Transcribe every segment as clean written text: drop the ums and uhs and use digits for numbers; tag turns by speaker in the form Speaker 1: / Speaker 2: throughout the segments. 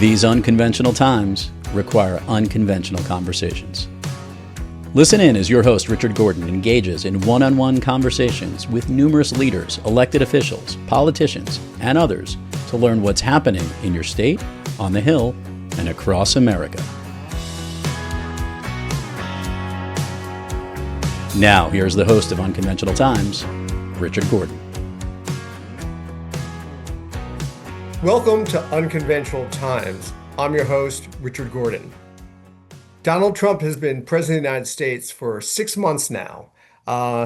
Speaker 1: These unconventional times require unconventional conversations. Listen in as your host, Richard Gordon, engages in one-on-one conversations with numerous leaders, elected officials, politicians, and others to learn what's happening in your state, on the Hill, and across America. Now, here's the host of Unconventional Times, Richard Gordon.
Speaker 2: Welcome to Unconventional Times. I'm your host, Richard Gordon. Donald Trump has been president of the United States for 6 months now.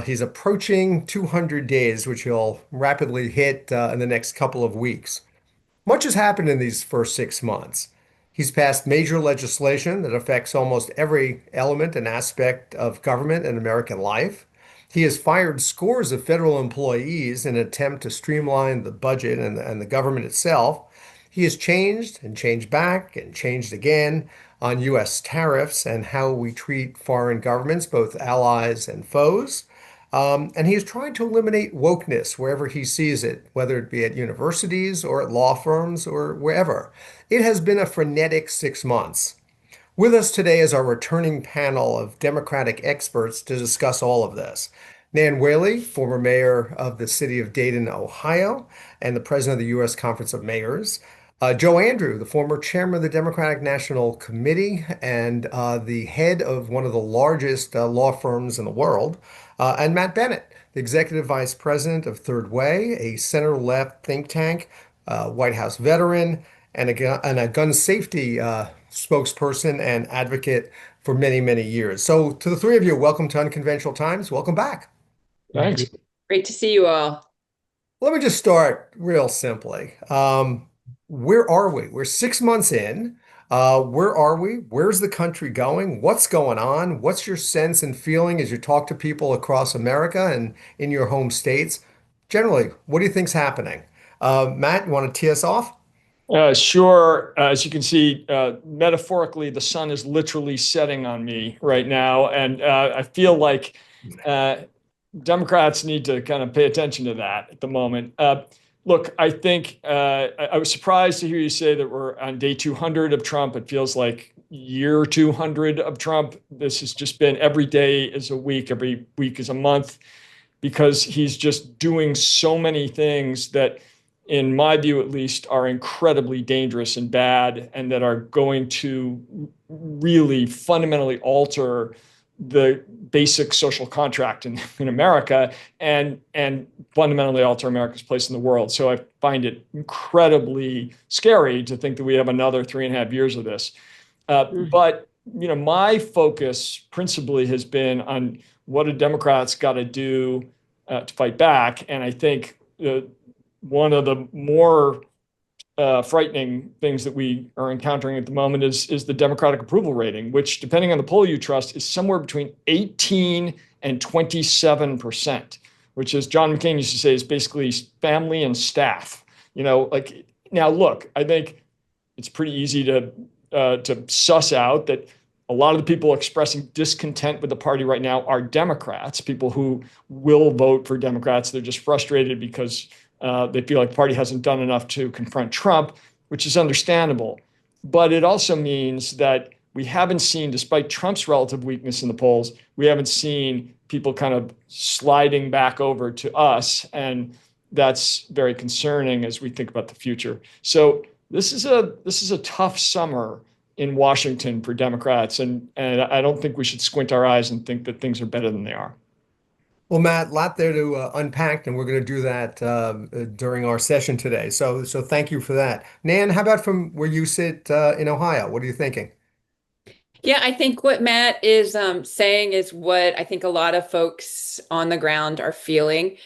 Speaker 2: He's approaching 200 days, which he'll rapidly hit in the next couple of weeks. Much has happened in these first 6 months. He's passed major legislation that affects almost every element and aspect of government and American life. He has fired scores of federal employees in an attempt to streamline the budget and the government itself. He has changed and changed back and changed again on U.S. tariffs and how we treat foreign governments, both allies and foes. And he is trying to eliminate wokeness wherever he sees it, whether it be at universities or at law firms or wherever. It has been a frenetic 6 months. With us today is our returning panel of Democratic experts to discuss all of this. Nan Whaley, former mayor of the city of Dayton, Ohio, and the president of the U.S. Conference of Mayors. Joe Andrew, the former chairman of the Democratic National Committee and the head of one of the largest law firms in the world. And Matt Bennett, the executive vice president of Third Way, a center-left think tank, White House veteran, and a gun safety spokesperson and advocate for many, many years. So to the three of you, welcome to Unconventional Times. Welcome back.
Speaker 3: Thanks.
Speaker 4: Great to see you all.
Speaker 2: Let me just start real simply. Where are we? We're 6 months in. Where are we? Where's the country going? What's going on? What's your sense and feeling as you talk to people across America and in your home states? Generally, what do you think's happening? Matt, you want to tee us off?
Speaker 3: Sure. As you can see, metaphorically, the sun is literally setting on me right now. And I feel like Democrats need to kind of pay attention to that at the moment. Look, I think I was surprised to hear you say that we're on day 200 of Trump. It feels like year 200 of Trump. This has just been every day is a week, every week is a month, because he's just doing so many things that, in my view at least, are incredibly dangerous and bad, and that are going to really fundamentally alter the basic social contract in America and fundamentally alter America's place in the world. So I find it incredibly scary to think that we have another 3.5 years of this. But my focus principally has been on what do Democrats got to do to fight back. And I think one of the more frightening things that we are encountering at the moment is the Democratic approval rating, which, depending on the poll you trust, is somewhere between 18 and 27%, which, as John McCain used to say, is basically family and staff. Now, look, I think it's pretty easy to suss out that a lot of the people expressing discontent with the party right now are Democrats, people who will vote for Democrats. They're just frustrated because they feel like the party hasn't done enough to confront Trump, which is understandable. But it also means that we haven't seen, despite Trump's relative weakness in the polls, we haven't seen people kind of sliding back over to us. And that's very concerning as we think about the future. So this is a tough summer in Washington for Democrats. And I don't think we should squint our eyes and think that things are better than they are.
Speaker 2: Well, Matt, a lot there to unpack, and we're going to do that during our session today. So thank you for that. Nan, how about from where you sit in Ohio? What are you thinking?
Speaker 4: Yeah, I think what Matt is saying is what I think a lot of folks on the ground are feeling.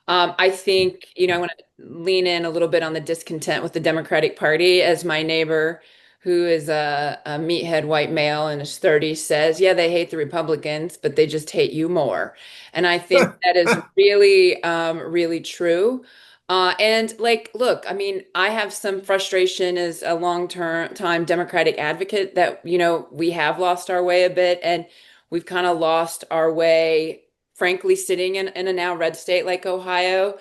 Speaker 4: I think, I want to lean in a little bit on the discontent with the Democratic Party, as my neighbor, who is a meathead white male in his 30s, says, yeah, they hate the Republicans, but they just hate you more. And I think that is really, really true. And look, I mean, I have some frustration as a time Democratic advocate that, we have lost our way a bit, and we've kind of lost our way, frankly, sitting in a now red state like Ohio.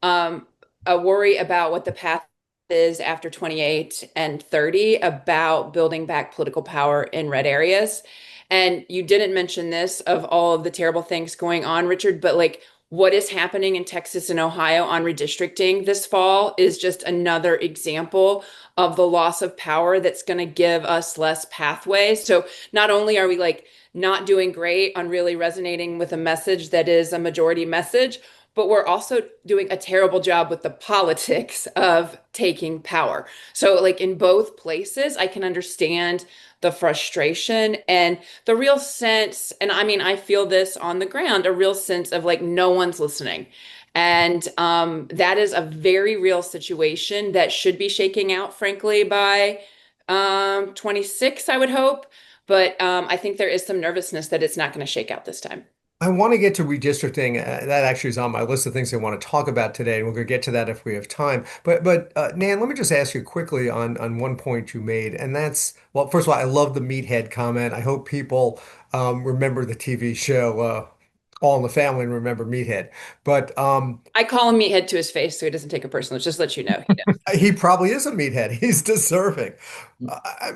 Speaker 4: A worry about what the path is after 28 and 30 about building back political power in red areas. And you didn't mention this of all of the terrible things going on, Richard, but like what is happening in Texas and Ohio on redistricting this fall is just another example of the loss of power that's going to give us less pathways. So not only are we like not doing great on really resonating with a message that is a majority message, but we're also doing a terrible job with the politics of taking power. So like in both places, I can understand the frustration and the real sense, and I mean, I feel this on the ground, a real sense of like no one's listening. And that is a very real situation that should be shaking out, frankly, by 26, I would hope. But I think there is some nervousness that it's not going to shake out this time.
Speaker 2: I want to get to redistricting. That actually is on my list of things I want to talk about today, and we're going to get to that if we have time. But Nan, let me just ask you quickly on one point you made, and that's, well, first of all, I love the meathead comment. I hope people remember the TV show All in the Family and remember Meathead. But
Speaker 4: I call him meathead to his face, so he doesn't take it personal. Just let you know.
Speaker 2: he probably is a meathead. He's deserving.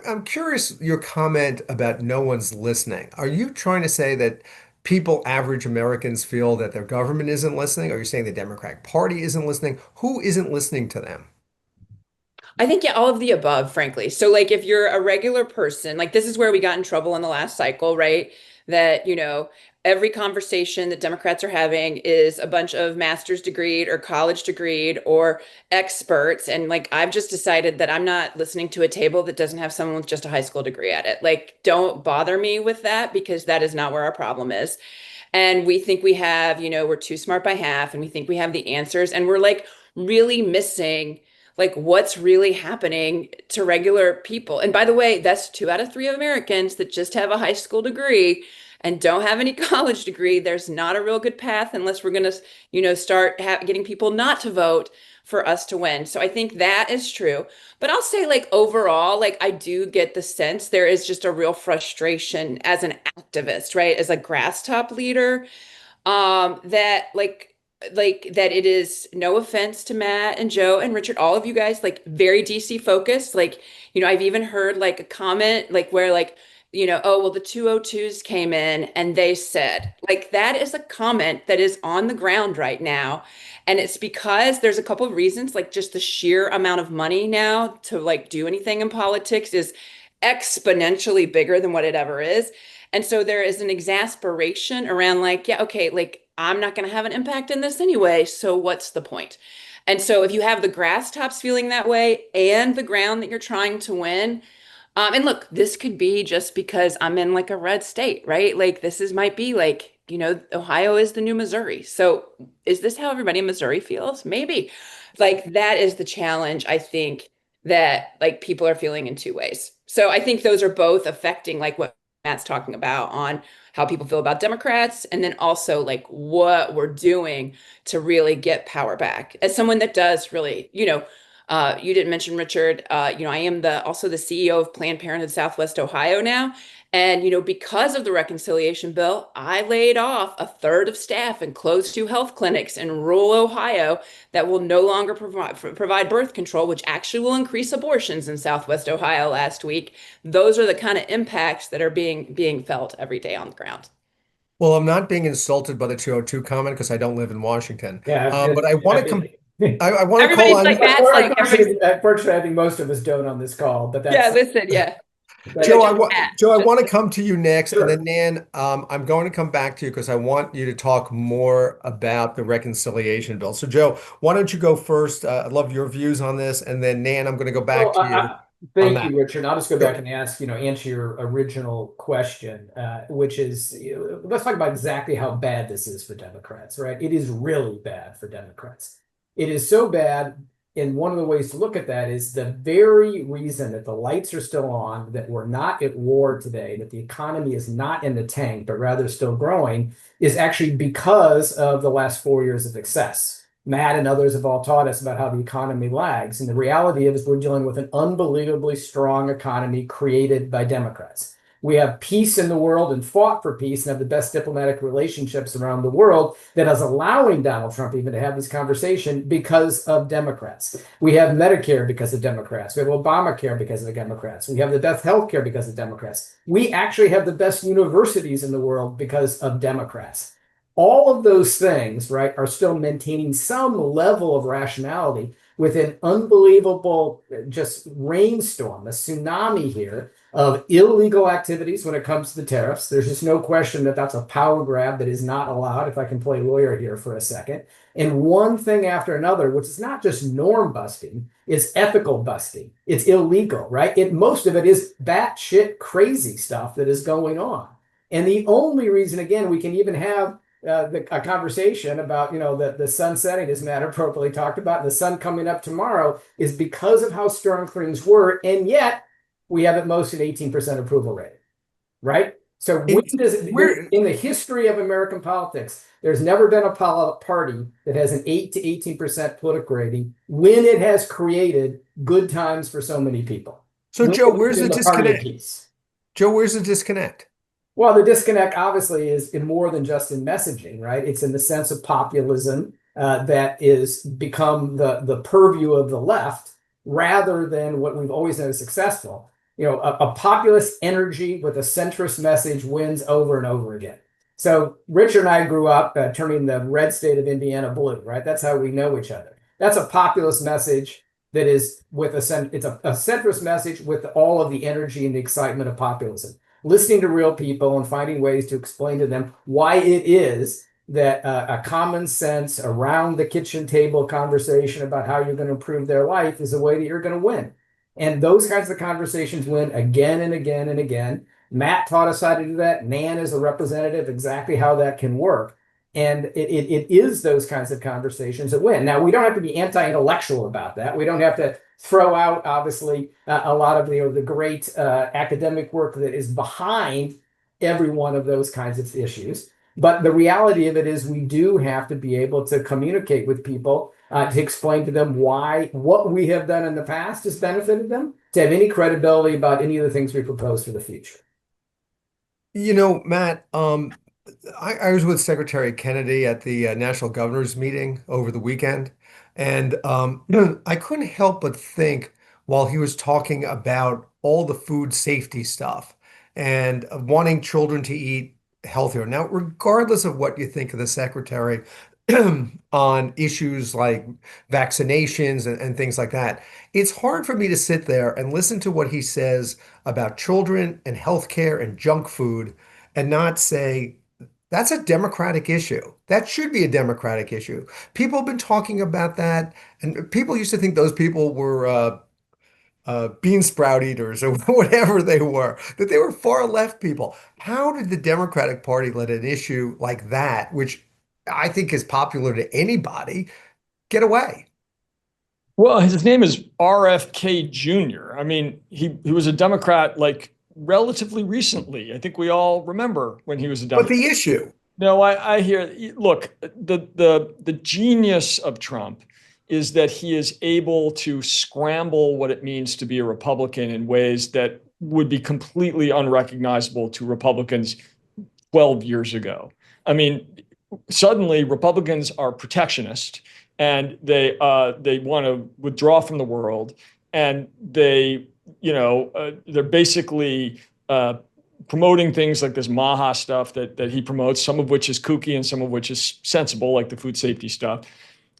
Speaker 2: I'm curious your comment about no one's listening. Are you trying to say that people, average Americans, feel that their government isn't listening? Are you saying the Democratic Party isn't listening? Who isn't listening to them?
Speaker 4: I think, yeah, all of the above, frankly. So, like, if you're a regular person, like, this is where we got in trouble in the last cycle, right? That, every conversation that Democrats are having is a bunch of master's degreed or college degreed or experts. And, like, I've just decided that I'm not listening to a table that doesn't have someone with just a high school degree at it. Like, don't bother me with that because that is not where our problem is. And we think we have, we're too smart by half and we think we have the answers. And we're like really missing like what's really happening to regular people. And by the way, that's 2 out of 3 Americans that just have a high school degree and don't have any college degree. There's not a real good path unless we're going to, start getting people not to vote for us to win. So I think that is true. But I'll say like overall, like I do get the sense there is just a real frustration as an activist, right? As a grass top leader, that that it is, no offense to Matt and Joe and Richard, all of you guys, like very DC focused. Like, I've even heard like a comment like where like, oh, well, the 202s came in and they said, like, that is a comment that is on the ground right now. And it's because there's a couple of reasons, like just the sheer amount of money now to like do anything in politics is exponentially bigger than what it ever is. And so there is an exasperation around like, yeah, okay, like I'm not going to have an impact in this anyway. So what's the point? And so if you have the grass tops feeling that way and the ground that you're trying to win, and look, this could be just because I'm in like a red state, right? Like might be like, Ohio is the new Missouri. So is this how everybody in Missouri feels? Maybe. Like that is the challenge, I think, that like people are feeling in 2 ways. So I think those are both affecting like what Matt's talking about on how people feel about Democrats, and then also like what we're doing to really get power back. As someone that does really, you didn't mention Richard, I am also the CEO of Planned Parenthood Southwest Ohio now. And, because of the reconciliation bill, I laid off 1/3 of staff and closed 2 health clinics in rural Ohio that will no longer provide birth control, which actually will increase abortions in Southwest Ohio last week. Those are the kind of impacts that are being felt every day on the ground.
Speaker 2: Well, I'm not being insulted by the 202 comment because I don't live in Washington.
Speaker 5: Yeah,
Speaker 2: but I want to come. I want to
Speaker 4: Everybody's
Speaker 2: call on.
Speaker 4: like Matt's like
Speaker 5: Unfortunately, I think most of us don't on this call, but that's
Speaker 4: yeah. Listen, yeah.
Speaker 2: Joe, I want to come to you next, sure. And then Nan, I'm going to come back to you because I want you to talk more about the reconciliation bill. So, Joe, why don't you go first? I'd love your views on this, and then Nan, I'm going to go back to you.
Speaker 5: Thank you, Richard. I'll just go back and answer your original question, which is, let's talk about exactly how bad this is for Democrats, right? It is really bad for Democrats. It is so bad. And one of the ways to look at that is the very reason that the lights are still on, that we're not at war today, that the economy is not in the tank, but rather still growing, is actually because of the last 4 years of excess. Matt and others have all taught us about how the economy lags. And the reality is we're dealing with an unbelievably strong economy created by Democrats. We have peace in the world and fought for peace and have the best diplomatic relationships around the world that is allowing Donald Trump even to have this conversation because of Democrats. We have Medicare because of Democrats. We have Obamacare because of the Democrats. We have the best health care because of Democrats. We actually have the best universities in the world because of Democrats. All of those things, right, are still maintaining some level of rationality with an unbelievable just rainstorm, a tsunami here of illegal activities when it comes to the tariffs. There's just no question that that's a power grab that is not allowed, if I can play lawyer here for a second. And one thing after another, which is not just norm busting, it's ethical busting. It's illegal, right? Most of it is batshit crazy stuff that is going on. And the only reason, again, we can even have a conversation about, the sun setting, as Matt appropriately talked about, and the sun coming up tomorrow is because of how strong things were. And yet we have at most an 18% approval rating, right? So in the history of American politics, there's never been a party that has an 8 to 18% political rating when it has created good times for so many people.
Speaker 2: So Joe, where's the disconnect? Joe, where's the disconnect?
Speaker 5: Well, the disconnect obviously is in more than just in messaging, right? It's in the sense of populism that is become the purview of the left rather than what we've always known as successful. A populist energy with a centrist message wins over and over again. So Richard and I grew up turning the red state of Indiana blue, right? That's how we know each other. That's a populist message that is it's a centrist message with all of the energy and the excitement of populism. Listening to real people and finding ways to explain to them why it is that a common sense around the kitchen table conversation about how you're going to improve their life is a way that you're going to win. And those kinds of conversations win again and again and again. Matt taught us how to do that. Nan is a representative, exactly how that can work. And it is those kinds of conversations that win. Now, we don't have to be anti-intellectual about that. We don't have to throw out, obviously, a lot of the great academic work that is behind every one of those kinds of issues. But the reality of it is we do have to be able to communicate with people to explain to them why what we have done in the past has benefited them, to have any credibility about any of the things we propose for the future.
Speaker 2: Matt, I was with Secretary Kennedy at the National Governors Meeting over the weekend, and I couldn't help but think while he was talking about all the food safety stuff and wanting children to eat healthier. Now, regardless of what you think of the secretary on issues like vaccinations and things like that, it's hard for me to sit there and listen to what he says about children and healthcare and junk food and not say, that's a Democratic issue. That should be a Democratic issue. People have been talking about that, and people used to think those people were bean sprout eaters or whatever they were, that they were far left people. How did the Democratic Party let an issue like that, which I think is popular to anybody, get away?
Speaker 3: Well, his name is RFK Jr. I mean, he was a Democrat relatively recently. I think we all remember when he was a Democrat.
Speaker 2: But the issue.
Speaker 3: No, I hear. Look, the genius of Trump is that he is able to scramble what it means to be a Republican in ways that would be completely unrecognizable to Republicans 12 years ago. I mean, suddenly Republicans are protectionist and they want to withdraw from the world, and they're basically promoting things like this Maha stuff that he promotes, some of which is kooky and some of which is sensible, like the food safety stuff.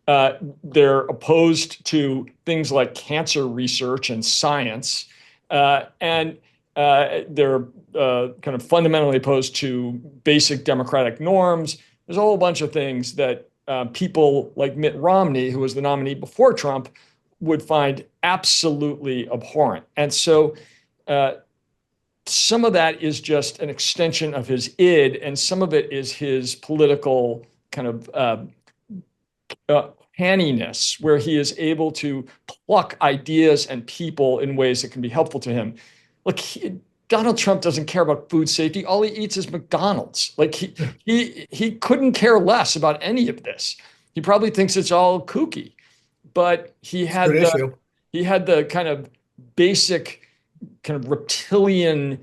Speaker 3: They're opposed to things like cancer research and science, and they're kind of fundamentally opposed to basic democratic norms. There's a whole bunch of things that people like Mitt Romney, who was the nominee before Trump, would find absolutely abhorrent. And so some of that is just an extension of his id, and some of it is his political kind of canniness, where he is able to pluck ideas and people in ways that can be helpful to him. Look, Donald Trump doesn't care about food safety. All he eats is McDonald's. He couldn't care less about any of this. He probably thinks it's all kooky, but he had the kind of basic kind of reptilian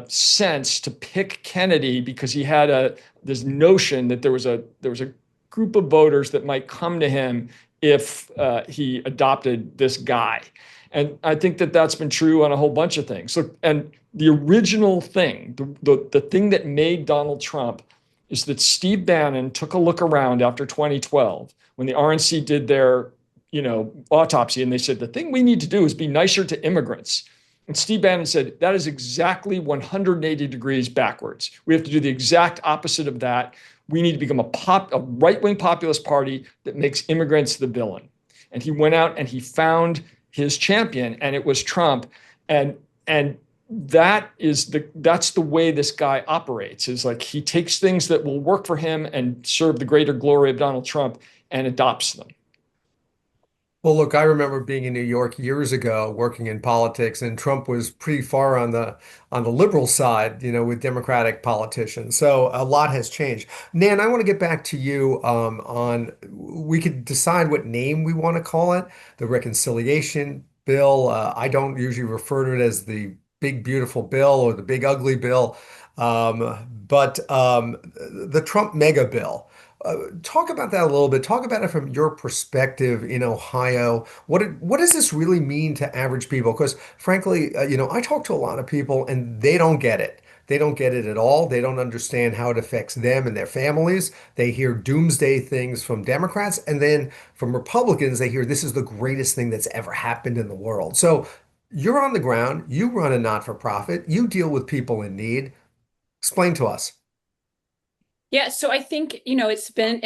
Speaker 3: sense to pick Kennedy because he had this notion that there was a group of voters that might come to him if he adopted this guy. And I think that that's been true on a whole bunch of things. So, and the original thing, the thing that made Donald Trump is that Steve Bannon took a look around after 2012 when the RNC did their, autopsy, and they said, the thing we need to do is be nicer to immigrants. And Steve Bannon said, that is exactly 180 degrees backwards. We have to do the exact opposite of that. We need to become a right-wing populist party that makes immigrants the villain. And he went out and he found his champion, and it was Trump. And that's the way this guy operates, is like he takes things that will work for him and serve the greater glory of Donald Trump and adopts them.
Speaker 2: Well, look, I remember being in New York years ago, working in politics, and Trump was pretty far on the liberal side, with Democratic politicians. So a lot has changed. Nan, I want to get back to you on we could decide what name we want to call it, the reconciliation bill. I don't usually refer to it as the big beautiful bill or the big ugly bill, but the Trump mega bill. Talk about that a little bit. Talk about it from your perspective in Ohio. What does this really mean to average people? Because frankly, I talk to a lot of people and they don't get it. They don't get it at all. They don't understand how it affects them and their families. They hear doomsday things from Democrats, and then from Republicans, they hear this is the greatest thing that's ever happened in the world. So you're on the ground. You run a not-for-profit. You deal with people in need. Explain to us.
Speaker 4: Yeah, so I think, it's been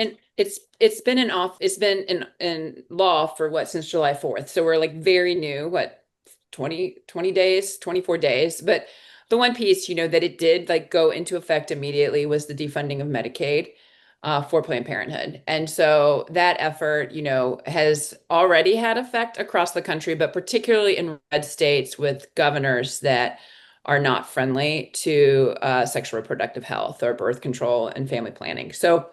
Speaker 4: in law for since July 4th. So we're like very new, 20 days, 24 days. But the one piece, that it did like go into effect immediately was the defunding of Medicaid for Planned Parenthood. And so that effort, has already had effect across the country, but particularly in red states with governors that are not friendly to sexual reproductive health or birth control and family planning. So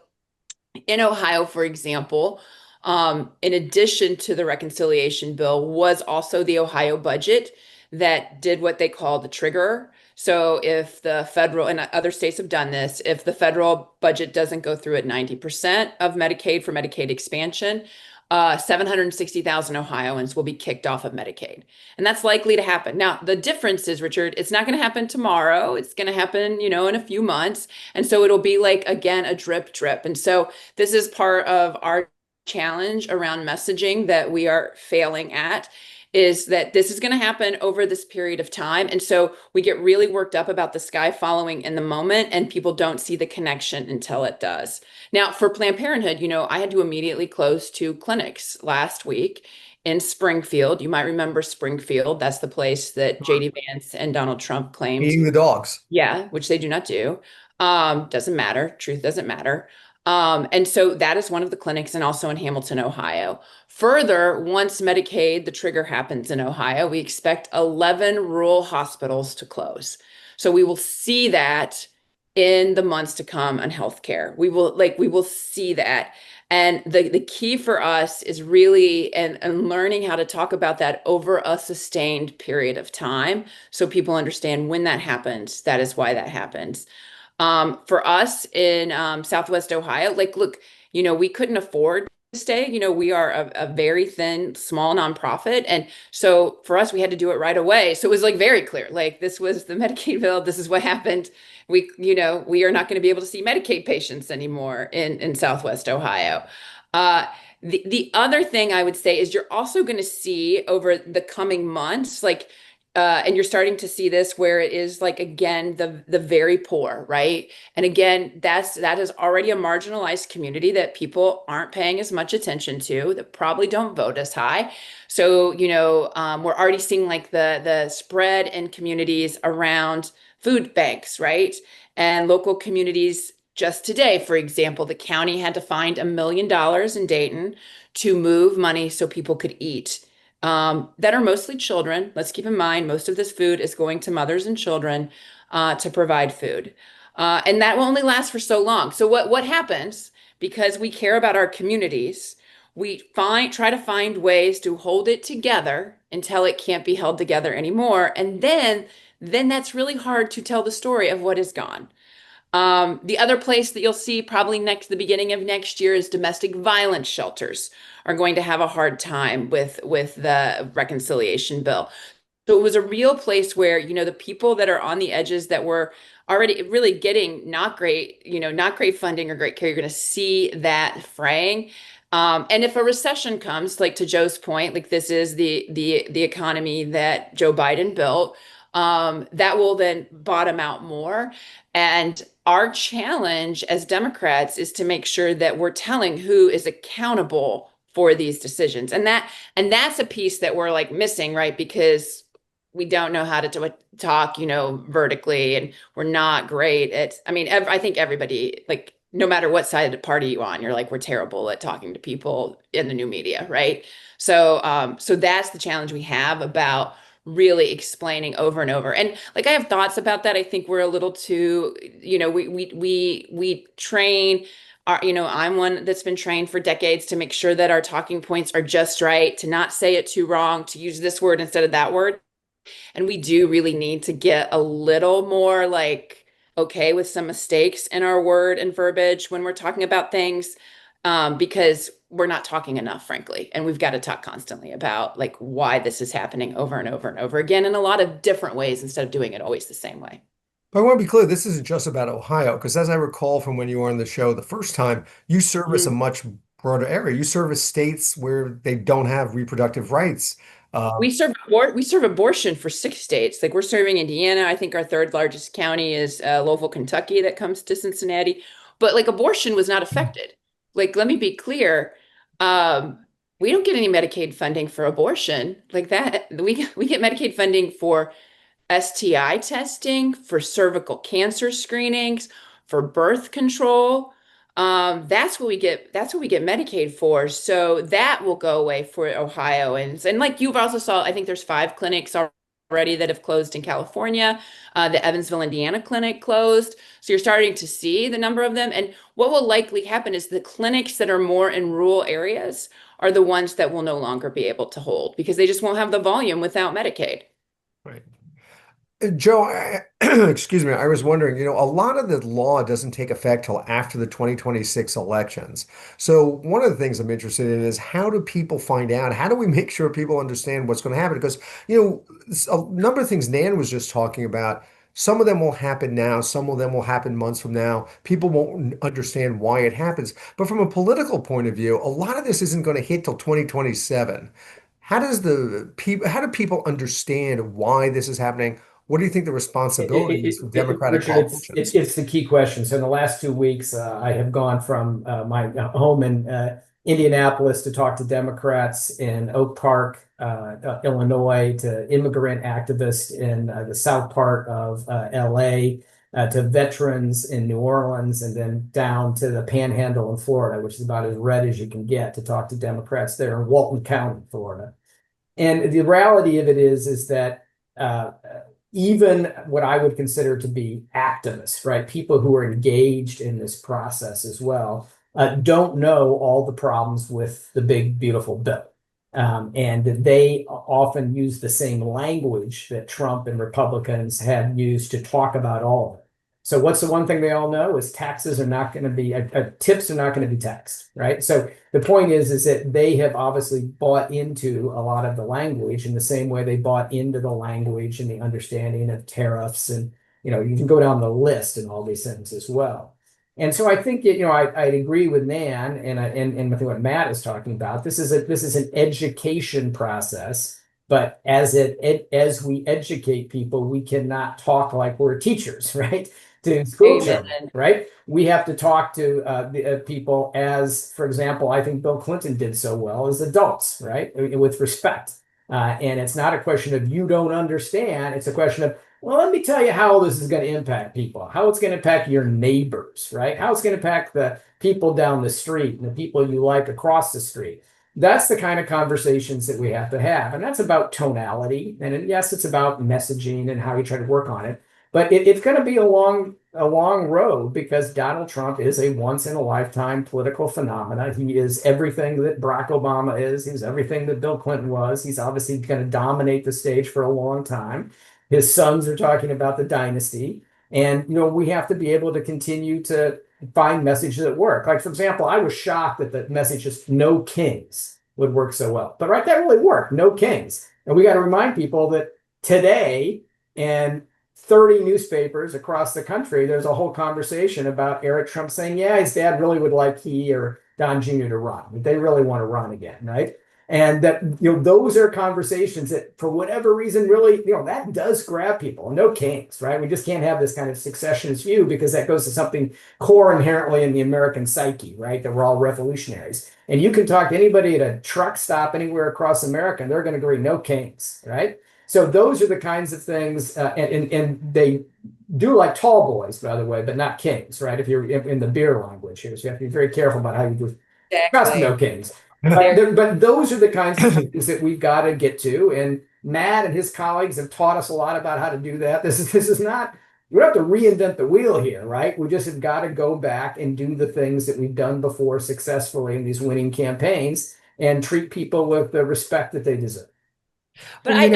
Speaker 4: in Ohio, for example, in addition to the reconciliation bill was also the Ohio budget that did what they call the trigger. So if the federal, and other states have done this, if the federal budget doesn't go through at 90% of Medicaid for Medicaid expansion, 760,000 Ohioans will be kicked off of Medicaid. And that's likely to happen. Now, the difference is, Richard, it's not going to happen tomorrow. It's going to happen, in a few months. And so it'll be like, again, a drip. And so this is part of our challenge around messaging that we are failing at, is that this is going to happen over this period of time. And so we get really worked up about the sky following in the moment, and people don't see the connection until it does. Now, for Planned Parenthood, I had to immediately close 2 clinics last week in Springfield. You might remember Springfield. That's the place that JD Vance and Donald Trump claimed.
Speaker 2: Eating the dogs.
Speaker 4: Yeah, which they do not do. Doesn't matter. Truth doesn't matter. And so that is one of the clinics, and also in Hamilton, Ohio. Further, once Medicaid, the trigger happens in Ohio, we expect 11 rural hospitals to close. So we will see that in the months to come on healthcare. We will see that. And the key for us is really and learning how to talk about that over a sustained period of time, so people understand when that happens, that is why that happens. For us in Southwest Ohio, look, we couldn't afford to stay. We are a very thin, small nonprofit. And so for us, we had to do it right away. So it was very clear, this was the Medicaid bill. This is what happened. We are not going to be able to see Medicaid patients anymore in Southwest Ohio. The other thing I would say is you're also going to see over the coming months, and you're starting to see this where it is again, the very poor, right? And again, that is already a marginalized community that people aren't paying as much attention to, that probably don't vote as high. So, we're already seeing the spread in communities around food banks, right? And local communities. Just today, for example, the county had to find $1 million in Dayton to move money so people could eat. That are mostly children. Let's keep in mind, most of this food is going to mothers and children to provide food. And that will only last for so long. So what happens, because we care about our communities, we try to find ways to hold it together until it can't be held together anymore. And then that's really hard to tell the story of what is gone. The other place that you'll see probably the beginning of next year is domestic violence shelters are going to have a hard time with the reconciliation bill. So it was a real place where, the people that are on the edges that were already really getting not great funding or great care, you're going to see that fraying. And if a recession comes, like to Joe's point, like this is the economy that Joe Biden built, that will then bottom out more. And our challenge as Democrats is to make sure that we're telling who is accountable for these decisions. And that's a piece that we're like missing, right? Because we don't know how to talk, vertically, and we're not great at, I think everybody, like, no matter what side of the party you're on, you're like, we're terrible at talking to people in the new media, right? So that's the challenge we have about really explaining over and over. And like, I have thoughts about that. I think we're a little too, we train our, I'm one that's been trained for decades to make sure that our talking points are just right, to not say it too wrong, to use this word instead of that word. And we do really need to get a little more like okay with some mistakes in our word and verbiage when we're talking about things, because we're not talking enough, frankly. And we've got to talk constantly about like why this is happening over and over and over again in a lot of different ways instead of doing it always the same way.
Speaker 2: But I want to be clear, this isn't just about Ohio, because as I recall from when you were on the show the first time, you service a much broader area. You service states where they don't have reproductive rights.
Speaker 4: We serve abortion for 6 states. Like we're serving Indiana. I think our third largest county is Louisville, Kentucky, that comes to Cincinnati. But like abortion was not affected. Like, let me be clear. We don't get any Medicaid funding for abortion like that. We get Medicaid funding for STI testing, for cervical cancer screenings, for birth control. That's what we get Medicaid for. So that will go away for Ohioans. And like you've also saw, I think there's 5 clinics already that have closed in California. The Evansville, Indiana clinic closed. So you're starting to see the number of them. And what will likely happen is the clinics that are more in rural areas are the ones that will no longer be able to hold because they just won't have the volume without Medicaid.
Speaker 2: Right. Joe, excuse me, I was wondering, a lot of the law doesn't take effect till after the 2026 elections. So one of the things I'm interested in is how do people find out? How do we make sure people understand what's going to happen? Because, a number of things Nan was just talking about, some of them will happen now, some of them will happen months from now. People won't understand why it happens. But from a political point of view, a lot of this isn't going to hit till 2027. How do people understand why this is happening? What do you think the responsibility is for Democratic
Speaker 5: Richard,
Speaker 2: politicians?
Speaker 5: it's the key question. So in the last 2 weeks, I have gone from my home in Indianapolis to talk to Democrats in Oak Park, Illinois, to immigrant activists in the south part of LA, to veterans in New Orleans, and then down to the Panhandle in Florida, which is about as red as you can get, to talk to Democrats there in Walton County, Florida. And the reality of it is that even what I would consider to be activists, right? People who are engaged in this process as well, don't know all the problems with the big, beautiful bill. And they often use the same language that Trump and Republicans have used to talk about all of it. So what's the one thing they all know is taxes are not going to be, tips are not going to be taxed, right? So the point is that they have obviously bought into a lot of the language in the same way they bought into the language and the understanding of tariffs. And, you can go down the list and all these things as well. And so I think, I'd agree with Nan and I think what Matt is talking about. This is an education process. But as we educate people, we cannot talk like we're teachers, right? To school children, right? We have to talk to the people as, for example, I think Bill Clinton did so well as adults, right? With respect. And it's not a question of you don't understand. It's a question of, well, let me tell you how this is going to impact people, how it's going to impact your neighbors, right? How it's going to impact the people down the street and the people you like across the street. That's the kind of conversations that we have to have. And that's about tonality. And yes, it's about messaging and how you try to work on it. But it's going to be a long road because Donald Trump is a once in a lifetime political phenomena. He is everything that Barack Obama is. He's everything that Bill Clinton was. He's obviously going to dominate the stage for a long time. His sons are talking about the dynasty. And, we have to be able to continue to find messages that work. Like, for example, I was shocked that the message just no kings would work so well. But that really worked. No kings. And we got to remind people that today, and 30 newspapers across the country, there's a whole conversation about Eric Trump saying, yeah, his dad really would like he or Don Jr. to run. They really want to run again, right? And that, those are conversations that for whatever reason, really, that does grab people. No kings, right? We just can't have this kind of successionist view because that goes to something core inherently in the American psyche, right? That we're all revolutionaries. And you can talk to anybody at a truck stop anywhere across America, and they're going to agree, no kings, right? So those are the kinds of things, and they do like tall boys, by the way, but not kings, right? If you're in the beer language here, so you have to be very careful about how you trust no kings. But those are the kinds of things that we've got to get to, and Matt and his colleagues have taught us a lot about how to do that. This is not, we don't have to reinvent the wheel here, right? We just have got to go back and do the things that we've done before successfully in these winning campaigns and treat people with the respect that they deserve.
Speaker 4: But I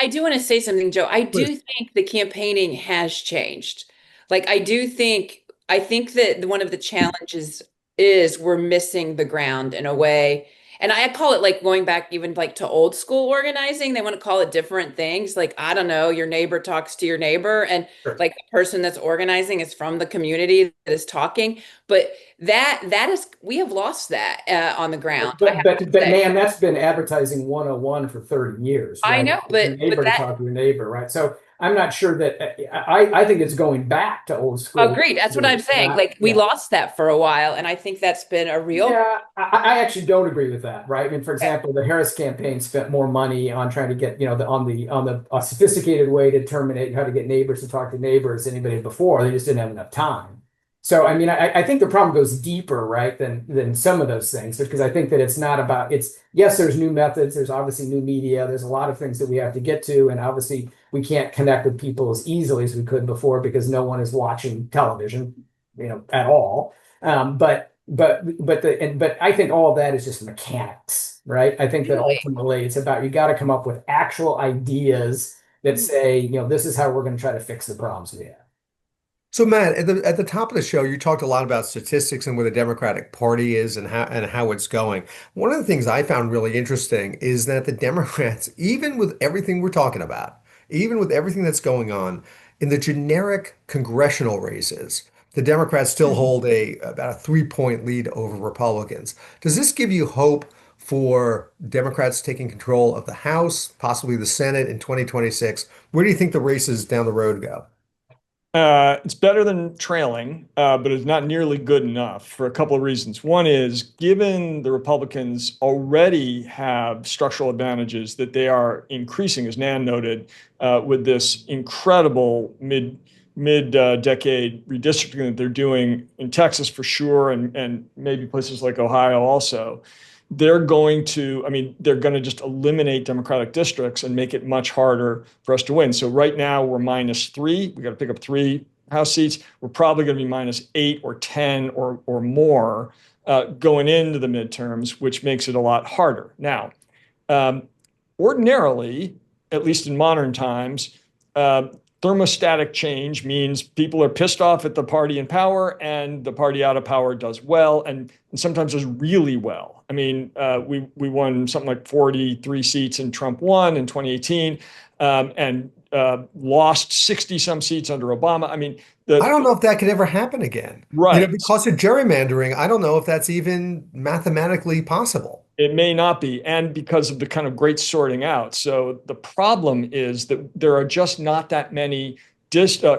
Speaker 4: do want to say something, Joe. I do think the campaigning has changed. Like, I think that one of the challenges is we're missing the ground in a way. And I call it like going back even like to old school organizing. They want to call it different things. Like, I don't know, your neighbor talks to your neighbor, and like the person that's organizing is from the community that is talking. But that is, we have lost that on the ground.
Speaker 5: But man, that's been advertising 101 for 30 years. Right?
Speaker 4: I know, but
Speaker 5: your neighbor to talk to your neighbor, right? So I'm not sure that I think it's going back to old school.
Speaker 4: Agreed. That's what I'm saying. Like, we lost that for a while, and I think that's been a real.
Speaker 5: Yeah, I actually don't agree with that. Right. I mean, for example, the Harris campaign spent more money on trying to get, on the sophisticated way to terminate how to get neighbors to talk to neighbors than anybody before. They just didn't have enough time. So, I mean, I think the problem goes deeper, right, than some of those things, because I think that it's not about, yes, there's new methods, there's obviously new media, there's a lot of things that we have to get to, and obviously we can't connect with people as easily as we could before because no one is watching television, at all. But I think all of that is just mechanics, right? I think that ultimately it's about, you got to come up with actual ideas that say, this is how we're going to try to fix the problems we have.
Speaker 2: So Matt, at the top of the show, you talked a lot about statistics and where the Democratic Party is and how it's going. One of the things I found really interesting is that the Democrats, even with everything we're talking about, even with everything that's going on in the generic congressional races, the Democrats still hold about a 3-point lead over Republicans. Does this give you hope for Democrats taking control of the House, possibly the Senate in 2026? Where do you think the races down the road go?
Speaker 3: It's better than trailing, but it's not nearly good enough for a couple of reasons. One is, given the Republicans already have structural advantages that they are increasing, as Nan noted, with this incredible mid-decade redistricting that they're doing in Texas for sure, and maybe places like Ohio also. They're going to just eliminate Democratic districts and make it much harder for us to win. So right now we're -3. We got to pick up 3 House seats. We're probably going to be -8 or 10 or more going into the midterms, which makes it a lot harder. Now, ordinarily, at least in modern times, thermostatic change means people are pissed off at the party in power, and the party out of power does well, and sometimes does really well. I mean, we won something like 43 seats and Trump won in 2018, and lost 60 some seats under Obama. I mean,
Speaker 2: I don't know if that could ever happen again.
Speaker 3: Right.
Speaker 2: Because of gerrymandering, I don't know if that's even mathematically possible.
Speaker 3: It may not be, and because of the kind of great sorting out. So the problem is that there are just not that many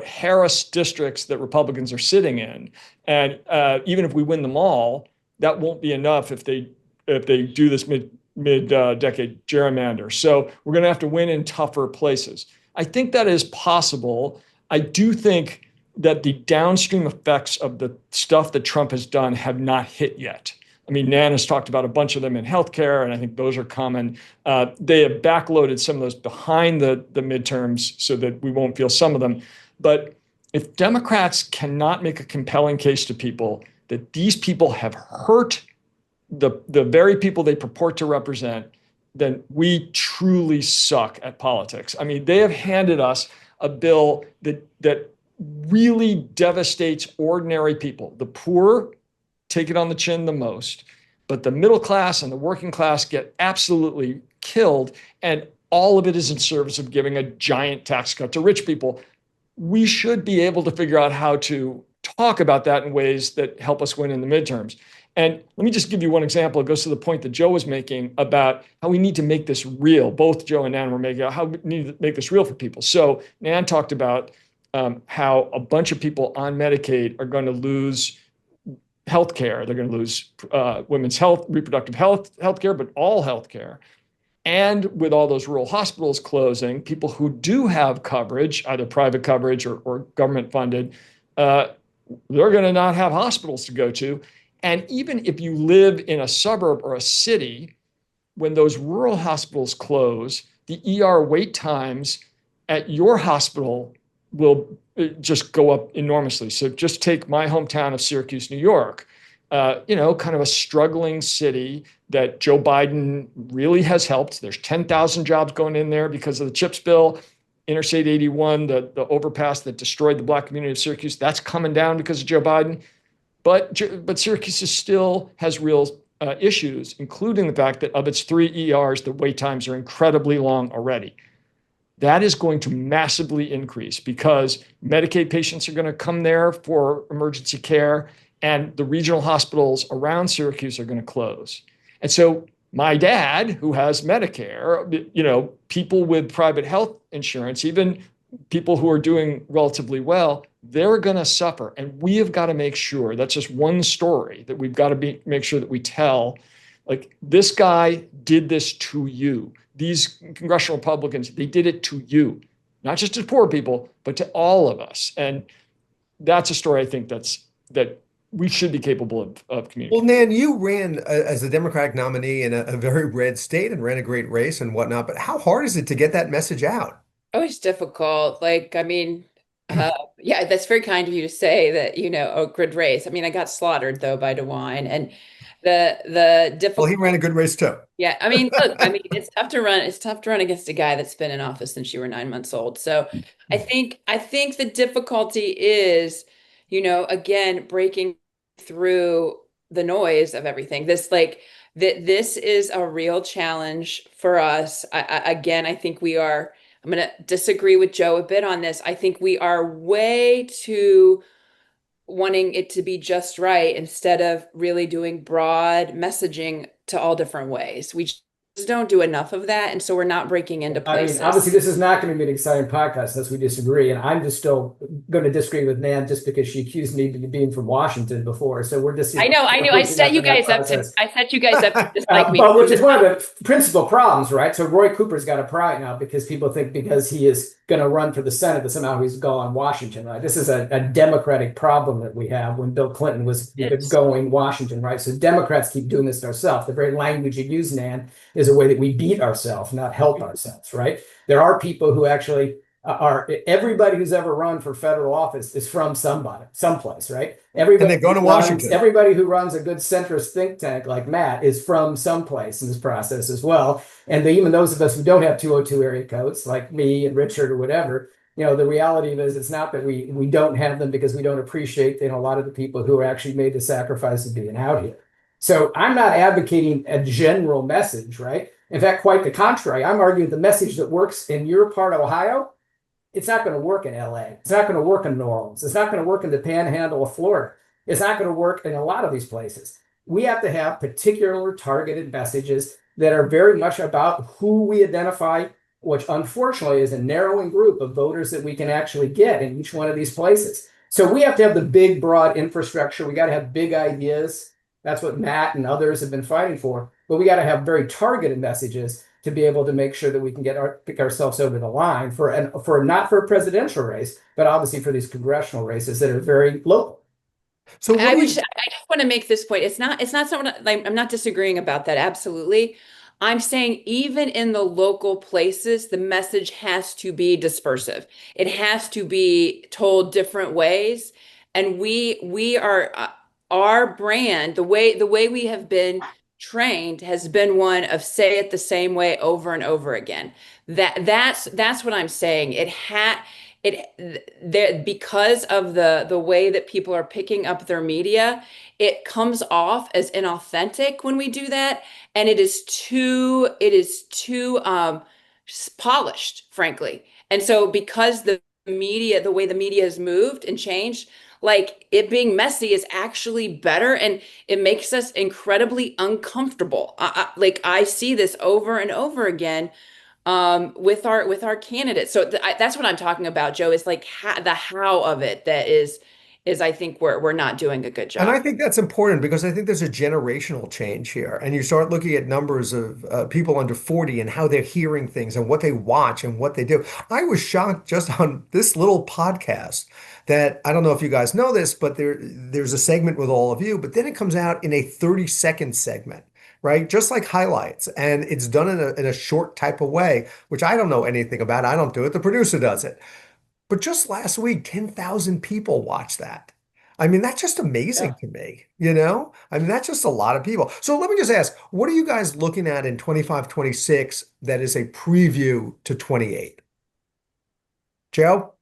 Speaker 3: Harris districts that Republicans are sitting in, and even if we win them all, that won't be enough if they do this mid-decade gerrymander. So we're going to have to win in tougher places. I think that is possible. I do think that the downstream effects of the stuff that Trump has done have not hit yet. I mean, Nan has talked about a bunch of them in healthcare, and I think those are common. They have backloaded some of those behind the midterms so that we won't feel some of them. But if Democrats cannot make a compelling case to people that these people have hurt the very people they purport to represent, then we truly suck at politics. I mean, they have handed us a bill that really devastates ordinary people. The poor take it on the chin the most, but the middle class and the working class get absolutely killed, and all of it is in service of giving a giant tax cut to rich people. We should be able to figure out how to talk about that in ways that help us win in the midterms. And let me just give you one example. It goes to the point that Joe was making about how we need to make this real. Both Joe and Nan were making how we need to make this real for people. So Nan talked about how a bunch of people on Medicaid are going to lose health care. They're going to lose women's health, reproductive health care, but all health care. And with all those rural hospitals closing, people who do have coverage, either private coverage or government funded, they're going to not have hospitals to go to. And even if you live in a suburb or a city, when those rural hospitals close, the ER wait times at your hospital will just go up enormously. So just take my hometown of Syracuse, New York, kind of a struggling city that Joe Biden really has helped. There's 10,000 jobs going in there because of the CHIPS bill. Interstate 81, the overpass that destroyed the Black community of Syracuse, that's coming down because of Joe Biden. But Syracuse still has real issues, including the fact that of its 3 ERs, the wait times are incredibly long already. That is going to massively increase because Medicaid patients are going to come there for emergency care, and the regional hospitals around Syracuse are going to close. And so my dad, who has Medicare, people with private health insurance, even people who are doing relatively well, they're going to suffer. And we have got to make sure, that's just one story that we've got to make sure that we tell, like, this guy did this to you. These congressional Republicans, they did it to you, not just to poor people, but to all of us. And that's a story I think that we should be capable of communicating.
Speaker 2: Well, Nan, you ran as a Democratic nominee in a very red state and ran a great race and whatnot, but how hard is it to get that message out?
Speaker 4: Oh, it's difficult. Yeah, that's very kind of you to say that, a good race. I mean, I got slaughtered though by DeWine, and the difficult.
Speaker 2: Well, he ran a good race too.
Speaker 4: Yeah, I mean, look, it's tough to run. It's tough to run against a guy that's been in office since you were 9 months old. So I think the difficulty is, again, breaking through the noise of everything. This is a real challenge for us. I think we are. I'm going to disagree with Joe a bit on this. I think we are way too wanting it to be just right instead of really doing broad messaging to all different ways. We just don't do enough of that. And so we're not breaking into places.
Speaker 5: I mean, obviously, this is not going to be an exciting podcast unless we disagree. And I'm just still going to disagree with Nan just because she accused me of being from Washington before. So we're just.
Speaker 4: I know. I set you guys up to dislike me.
Speaker 5: But which is one of the principal problems, right? So Roy Cooper's got a pride now because people think because he is going to run for the Senate that somehow he's going Washington, right? This is a Democratic problem that we have when Bill Clinton was going Washington, right? So Democrats keep doing this to ourselves. The very language you use, Nan, is a way that we beat ourselves, not help ourselves, right? There are people who actually everybody who's ever run for federal office is from someplace, right? Everybody,
Speaker 2: and they go to Washington.
Speaker 5: Everybody who runs a good centrist think tank like Matt is from someplace in this process as well. And even those of us who don't have 202 area codes, like me and Richard or whatever, the reality is it's not that we don't have them because we don't appreciate a lot of the people who actually made the sacrifice of being out here. So I'm not advocating a general message, right? In fact, quite the contrary. I'm arguing the message that works in your part of Ohio, it's not going to work in LA. It's not going to work in New Orleans. It's not going to work in the panhandle of Florida. It's not going to work in a lot of these places. We have to have particular targeted messages that are very much about who we identify, which unfortunately is a narrowing group of voters that we can actually get in each one of these places. So we have to have the big, broad infrastructure. We got to have big ideas. That's what Matt and others have been fighting for. But we got to have very targeted messages to be able to make sure that we can pick ourselves over the line for not for a presidential race, but obviously for these congressional races that are very local.
Speaker 2: So
Speaker 4: I want to make this point. It's not someone like I'm not disagreeing about that. Absolutely. I'm saying even in the local places, the message has to be dispersive. It has to be told different ways. And we are our brand, the way we have been trained has been one of say it the same way over and over again. That's what I'm saying. There because of the way that people are picking up their media, it comes off as inauthentic when we do that, and it is too polished, frankly. And so because the way the media has moved and changed, like it being messy is actually better, and it makes us incredibly uncomfortable. Like I see this over and over again with our candidates. So that's what I'm talking about, Joe, is like the how of it that is I think we're not doing a good
Speaker 2: And I
Speaker 4: job.
Speaker 2: think that's important because I think there's a generational change here. And you start looking at numbers of people under 40 and how they're hearing things and what they watch and what they do. I was shocked just on this little podcast that I don't know if you guys know this, but there's a segment with all of you, but then it comes out in a 30-second segment, right? Just like highlights. And it's done in a short type of way, which I don't know anything about. I don't do it. The producer does it. But just last week, 10,000 people watched that. I mean, that's just amazing
Speaker 5: Yeah.
Speaker 2: to me, you know? I mean, that's just a lot of people. So let me just ask, what are you guys looking at in 25, 26 that is a preview to 28? Joe?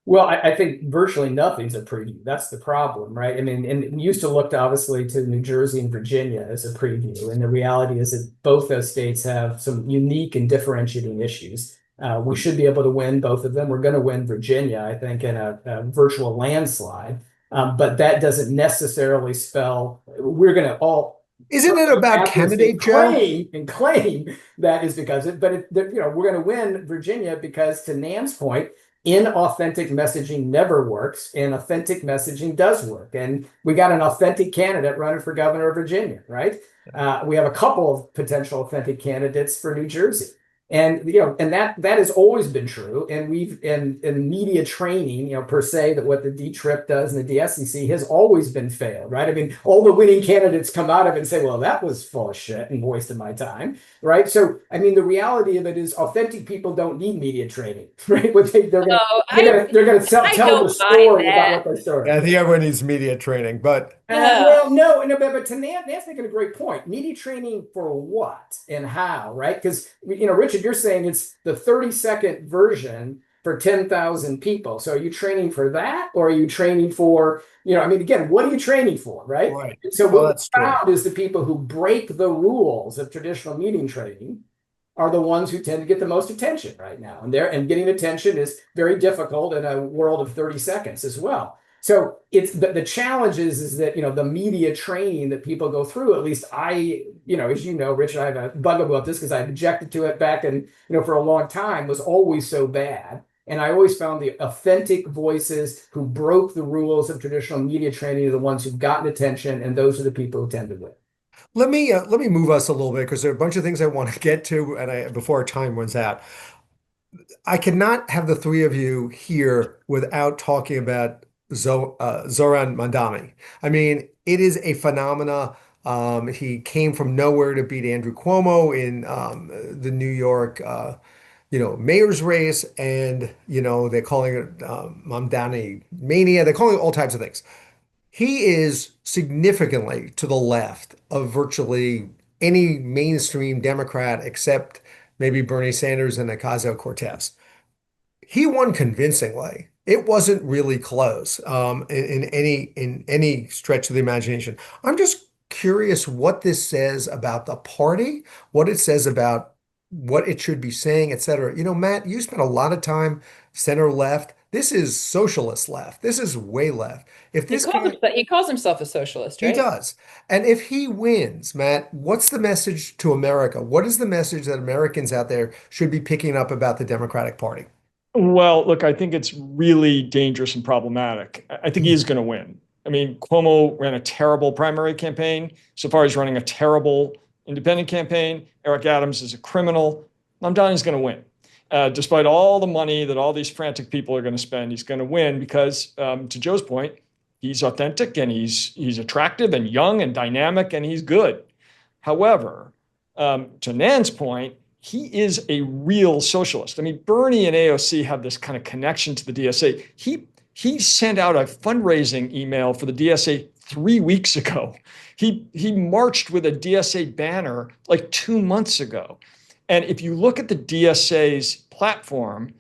Speaker 5: Well, I think virtually nothing's a preview. That's the problem, right? I mean, and it used to look obviously to New Jersey and Virginia as a preview. And the reality is that both those states have some unique and differentiating issues. We should be able to win both of them. We're going to win Virginia, I think, in a virtual landslide. But that doesn't necessarily spell we're going to all
Speaker 2: Isn't it about candidate, Joe?
Speaker 5: claim that is because it, but it, we're going to win Virginia because, to Nan's point, inauthentic messaging never works, and authentic messaging does work. And we got an authentic candidate running for governor of Virginia, right? We have a couple of potential authentic candidates for New Jersey. And and that has always been true. And we've in media training, per se, that what the D-Trip does and the DSCC has always been failed, right? I mean, all the winning candidates come out of it and say, well, that was full of shit and wasted my time, right? So, I mean, the reality of it is authentic people don't need media training, right? They're gonna tell the story about what they started.
Speaker 2: Yeah, I think everyone needs media training, but
Speaker 5: Well, no, but to Nan's making a great point. Media training for what and how, right? Because, Richard, you're saying it's the 30-second version for 10,000 people. So are you training for that, or are you training for, I mean, again, what are you training for, right?
Speaker 2: right.
Speaker 5: So
Speaker 2: Well,
Speaker 5: what
Speaker 2: that's
Speaker 5: we
Speaker 2: true.
Speaker 5: found is the people who break the rules of traditional meeting training are the ones who tend to get the most attention right now. And getting attention is very difficult in a world of 30 seconds as well. So it's the challenge is that, the media training that people go through, at least I, as you know, Rich, I have a bugaboo about this because I objected to it back and, for a long time, was always so bad. And I always found the authentic voices who broke the rules of traditional media training are the ones who've gotten attention, and those are the people who tend to win.
Speaker 2: Let me move us a little bit because there are a bunch of things I want to get to, and before our time runs out. I cannot have the three of you here without talking about Zoran Mamdani. I mean, it is a phenomena. He came from nowhere to beat Andrew Cuomo in the New York, mayor's race, and they're calling it Mamdani mania. They're calling it all types of things. He is significantly to the left of virtually any mainstream Democrat except maybe Bernie Sanders and Ocasio-Cortez. He won convincingly. It wasn't really close in any stretch of the imagination. I'm just curious what this says about the party, what it says about what it should be saying, et cetera. Matt, you spent a lot of time center left. This is socialist left. This is way left. If this guy,
Speaker 4: He calls himself a socialist,
Speaker 2: he
Speaker 4: right?
Speaker 2: does. And if he wins, Matt, what's the message to America? What is the message that Americans out there should be picking up about the Democratic Party?
Speaker 3: Well, look, I think it's really dangerous and problematic. I think he is going to win. I mean, Cuomo ran a terrible primary campaign. So far, he's running a terrible independent campaign. Eric Adams is a criminal. Mamdani's going to win. Despite all the money that all these frantic people are going to spend, he's going to win because, to Joe's point, he's authentic and he's attractive and young and dynamic and he's good. However, to Nan's point, he is a real socialist. I mean, Bernie and AOC have this kind of connection to the DSA. He sent out a fundraising email for the DSA 3 weeks ago. He marched with a DSA banner like 2 months ago. And if you look at the DSA's platform,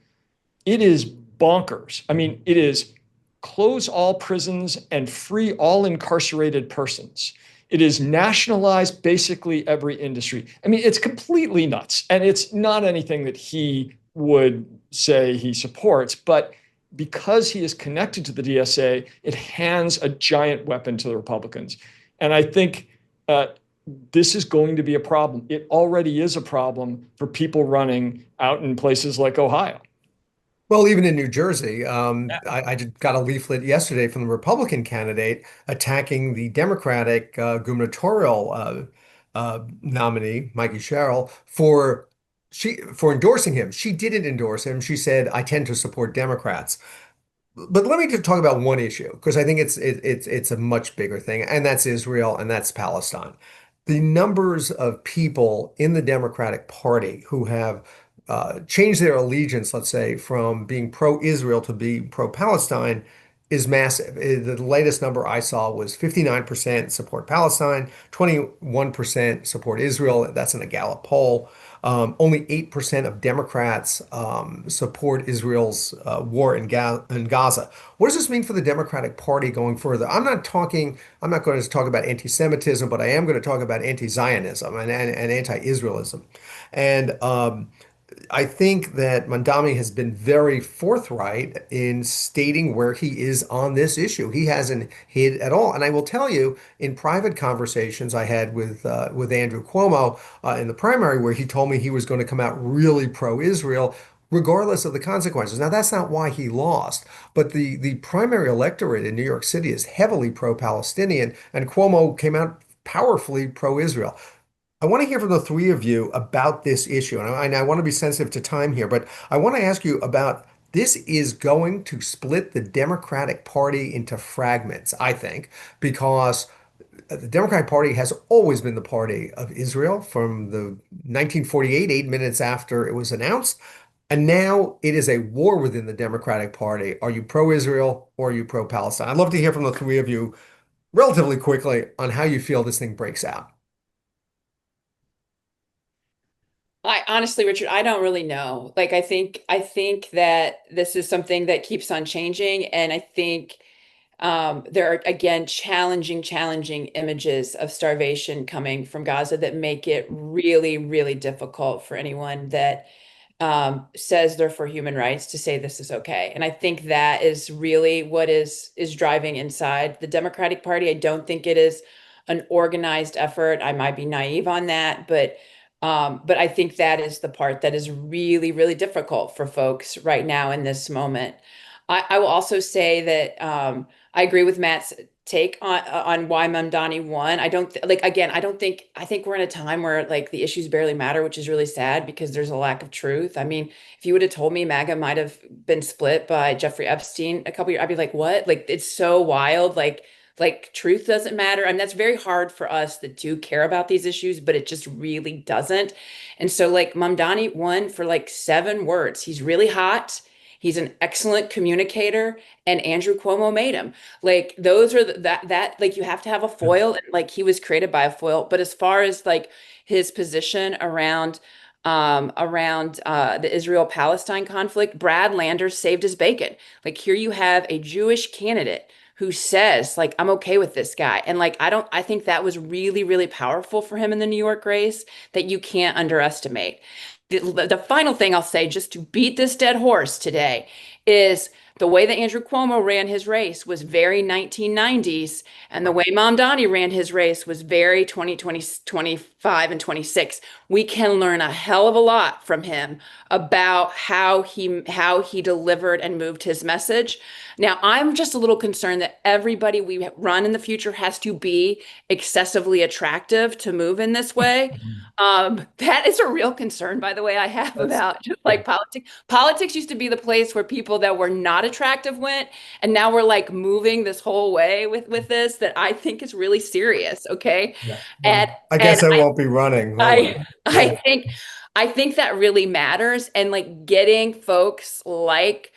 Speaker 3: it is bonkers. I mean, it is close all prisons and free all incarcerated persons. It is nationalize basically every industry. I mean, it's completely nuts. And it's not anything that he would say he supports, but because he is connected to the DSA, it hands a giant weapon to the Republicans. And I think this is going to be a problem. It already is a problem for people running out in places like Ohio.
Speaker 2: Well, even in New Jersey, I got a leaflet yesterday from the Republican candidate attacking the Democratic gubernatorial nominee, Mikey Sherrill, for endorsing him. She didn't endorse him. She said, "I tend to support Democrats." But let me just talk about one issue because I think it's a much bigger thing, and that's Israel and that's Palestine. The numbers of people in the Democratic Party who have changed their allegiance, let's say, from being pro-Israel to being pro-Palestine is massive. The latest number I saw was 59% support Palestine, 21% support Israel. That's in a Gallup poll. Only 8% of Democrats support Israel's war in Gaza. What does this mean for the Democratic Party going further? I'm not going to talk about anti-Semitism, but I am going to talk about anti-Zionism and anti-Israelism. And I think that Mamdani has been very forthright in stating where he is on this issue. He hasn't hid at all. And I will tell you, in private conversations I had with Andrew Cuomo in the primary, where he told me he was going to come out really pro-Israel, regardless of the consequences. Now, that's not why he lost, but the primary electorate in New York City is heavily pro-Palestinian, and Cuomo came out powerfully pro-Israel. I want to hear from the three of you about this issue, and I want to be sensitive to time here, but I want to ask you about this is going to split the Democratic Party into fragments, I think, because the Democratic Party has always been the party of Israel from the 1948, 8 minutes after it was announced, and now it is a war within the Democratic Party. Are you pro-Israel or are you pro-Palestine? I'd love to hear from the three of you relatively quickly on how you feel this thing breaks out.
Speaker 4: I honestly, Richard, I don't really know. Like, I think that this is something that keeps on changing, and I think there are again challenging images of starvation coming from Gaza that make it really, really difficult for anyone that says they're for human rights to say this is okay. And I think that is really what is driving inside the Democratic Party. I don't think it is an organized effort. I might be naive on that, but I think that is the part that is really, really difficult for folks right now in this moment. I will also say that I agree with Matt's take on why Mamdani won. I don't like again. I think we're in a time where like the issues barely matter, which is really sad because there's a lack of truth. I mean, if you would have told me MAGA might have been split by Jeffrey Epstein a couple years, I'd be like, what? Like it's so wild. Like truth doesn't matter. I mean, that's very hard for us that do care about these issues, but it just really doesn't. And so like Mamdani won for like 7 words. He's really hot. He's an excellent communicator, and Andrew Cuomo made him. Like those are that like you have to have a foil, and like he was created by a foil. But as far as like his position around the Israel-Palestine conflict, Brad Landers saved his bacon. Like here you have a Jewish candidate who says like I'm okay with this guy, and like I think that was really, really powerful for him in the New York race that you can't underestimate. The final thing I'll say, just to beat this dead horse today, is the way that Andrew Cuomo ran his race was very 1990s, and the way Mamdani ran his race was very 2020, 25, and 26. We can learn a hell of a lot from him about how he delivered and moved his message. Now, I'm just a little concerned that everybody we run in the future has to be excessively attractive to move in this way. That is a real concern, by the way, I have about just like politics. Politics used to be the place where people that were not not attractive went. And now we're like moving this whole way with this that I think is really serious. Okay.
Speaker 5: Yeah.
Speaker 4: And
Speaker 2: I guess I won't be running.
Speaker 4: I think that really matters. And like getting folks like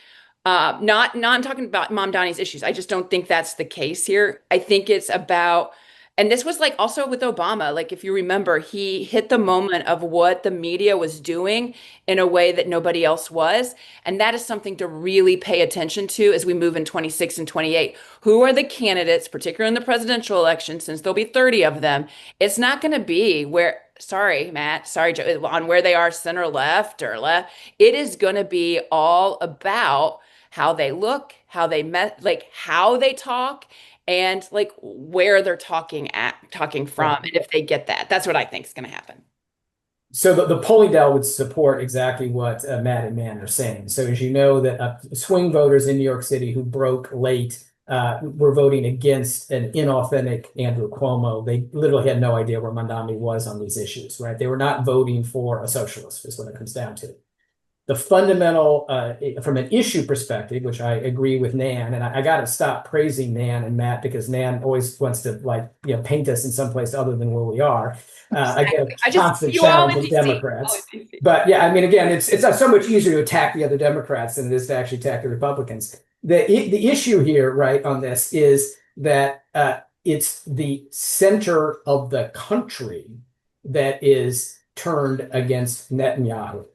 Speaker 4: not I'm talking about Mamdani's issues. I just don't think that's the case here. I think it's about, and this was like also with Obama, like if you remember, he hit the moment of what the media was doing in a way that nobody else was. And that is something to really pay attention to as we move in 26 and 28. Who are the candidates, particularly in the presidential election, since there'll be 30 of them? It's not going to be where, sorry, Matt, sorry, Joe, on where they are center left or left. It is going to be all about how they look, how they met, like how they talk, and like where they're talking from, and if they get that. That's what I think is going to happen.
Speaker 5: So the polling data would support exactly what Matt and Nan are saying. So as you know, that swing voters in New York City who broke late were voting against an inauthentic Andrew Cuomo. They literally had no idea where Mamdani was on these issues, right? They were not voting for a socialist, is what it comes down to. The fundamental, from an issue perspective, which I agree with Nan, and I got to stop praising Nan and Matt because Nan always wants to paint us in some place other than where we are. I get a constant challenge with Democrats. But yeah, I mean, again, it's so much easier to attack the other Democrats than it is to actually attack the Republicans. The issue here, right, on this is that it's the center of the country that is turned against Netanyahu.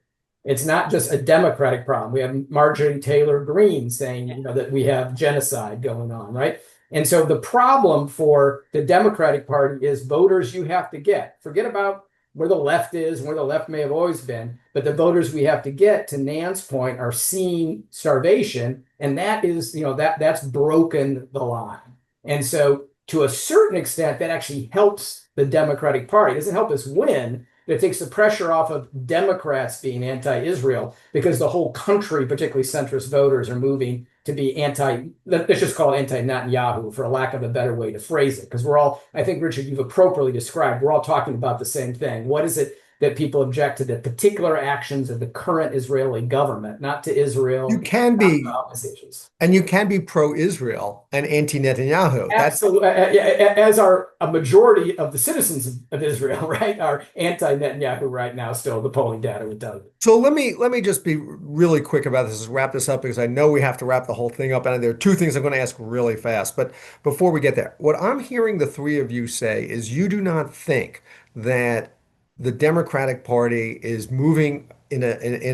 Speaker 5: It's not just a Democratic problem. We have Marjorie Taylor Greene saying, that we have genocide going on, right? And so the problem for the Democratic Party is voters you have to get. Forget about where the left is and where the left may have always been, but the voters we have to get, to Nan's point, are seeing starvation, and that is, that's broken the line. And so to a certain extent, that actually helps the Democratic Party. It doesn't help us win. It takes the pressure off of Democrats being anti-Israel because the whole country, particularly centrist voters, are moving to be let's just call it anti-Netanyahu, for a lack of a better way to phrase it. Because we're all, I think, Richard, you've appropriately described, we're all talking about the same thing. What is it that people object to? The particular actions of the current Israeli government, not to Israel.
Speaker 2: You can be, and you can be pro-Israel and anti-Netanyahu.
Speaker 5: Absolutely, as are a majority of the citizens of Israel, right, are anti-Netanyahu right now. Still, the polling data would tell you.
Speaker 2: So let me just be really quick about this, wrap this up, because I know we have to wrap the whole thing up, and there are two things I'm going to ask really fast. But before we get there, what I'm hearing the three of you say is you do not think that the Democratic Party is moving in